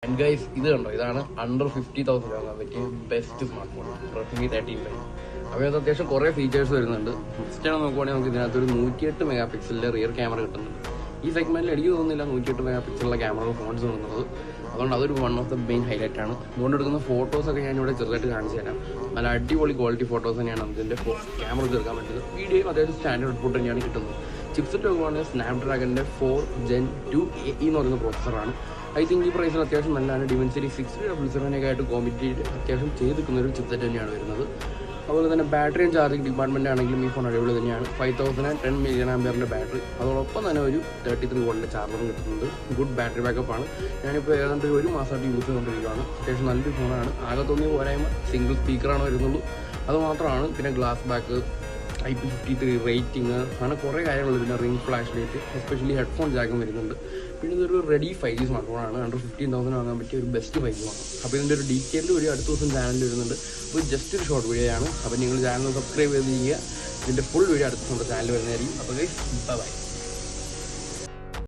And guys ഇത് കണ്ടോ, ഇതാണ് അണ്ടർ 50,000 വാങ്ങാൻ പറ്റിയ ബെസ്റ്റ് സ്മാർട്ട് ഫോൺ റെഡ്മി 13 അപ്പോൾ ഇത് അത്യാവശ്യം കുറേ ഫീച്ചേഴ്സ് വരുന്നുണ്ട്. ഫസ്റ്റ് ആണ് നോക്കുവാണെങ്കിൽ നമുക്ക് ഇതിനകത്തൊരു 108 മെഗാ പിക്സലിൻ്റെ റിയർ ക്യാമറ കിട്ടുന്നുണ്ട്. ഈ സെഗ്മെന്റിൽ എനിക്ക് തോന്നുന്നില്ല 108 മെഗാ പിക്സലുള്ള ക്യാമറ ഫോൺസ് തോന്നുന്നത്. അതുകൊണ്ട് അതൊരു one of the main highlight ആണ്. അതുകൊണ്ട് എടുക്കുന്ന ഫോട്ടോസൊക്കെ ഞാനിവിടെ ചെറുതായിട്ട് കാണിച്ചു തരാം. നല്ല അടിപൊളി ക്വാളിറ്റി ഫോട്ടോസ് തന്നെയാണ് നമുക്കിതിൻ്റെ ക്യാമറ എടുക്കാൻ പറ്റുന്നത്. വീഡിയോയും അത്യാവശ്യം സ്റ്റാൻഡേർഡ് ഔട്ട്പുട്ട് തന്നെയാണ് കിട്ടുന്നത്. ചിപ്സെറ്റ് നോക്കുവാണെങ്കിൽ സ്നാപ്ഡ്രാഗണിൻ്റെ 4 Gen 2 AE എന്ന് പറയുന്ന പ്രോസസ്സറാണ്. ഐ തിങ്ക് ഈ പ്രൈസിൽ അത്യാവശ്യം നല്ലതാണ്. Dimensity 6000 ആയിട്ട് കോമ്പറ്റീറ്റ് അത്യാവശ്യം ചെയ്തിരിക്കുന്ന ഒരു ചിപ്സെറ്റ് തന്നെയാണ് വരുന്നത്. അതുപോലെ തന്നെ ബാറ്ററിയും ചാർജിങ് ഡിപ്പാർട്ട്മെൻറ്റ് ആണെങ്കിലും ഈ ഫോൺ അടിപൊളി തന്നെയാണ്. 5010 mAh ബാറ്ററി, അതോടൊപ്പം തന്നെ ഒരു 33 വോൾട്ടിൻ്റെ ചാർജറും കിട്ടുന്നുണ്ട്. ഗുഡ് ബാറ്ററി ബാക്കപ്പ് ആണ്. ഞാനിപ്പോൾ ഏതാണ്ട് ഒരു മാസമായിട്ട് യൂസ് ചെയ്തുകൊണ്ടിരിക്കുകയാണ്. അത്യാവശ്യം നല്ലൊരു ഫോണാണ്. ആകെ തോന്നിയ പോരായ്മ സിംഗിൾ സ്പീക്കറാണ് വരുന്നുള്ളൂ, അതുമാത്രമാണ്. പിന്നെ ഗ്ലാസ് ബാക്ക്, IP53 റേറ്റിംഗ്, അങ്ങനെ കുറേ കാര്യങ്ങളുണ്ട്. പിന്നെ ring flash light, especially headphone ജാക്കും വരുന്നുണ്ട്. പിന്നെ ഇതൊരു റെഡി 5G സ്മാർട്ട് ഫോണാണ്. അണ്ടർ 15,000 വാങ്ങാൻ പറ്റിയ ഒരു ബെസ്റ്റ് 5G ആണ്. അപ്പോൾ ഇതിൻ്റെ ഒരു ഡീറ്റെയിൽഡ് വീഡിയോ അടുത്ത ദിവസം ചാനലിൽ വരുന്നുണ്ട്. അപ്പോൾ ജസ്റ്റ് ഒരു ഷോർട്ട് വീഡിയോ ആണ്. അപ്പോൾ നിങ്ങൾ ചാനൽ സബ്സ്ക്രൈബ് ചെയ്ത് ചെയ്യുക. ഇതിൻ്റെ ഫുൾ വീഡിയോ അടുത്ത ദിവസം ചാനൽ വരുന്നതായിരിക്കും. അപ്പോൾ ബൈ.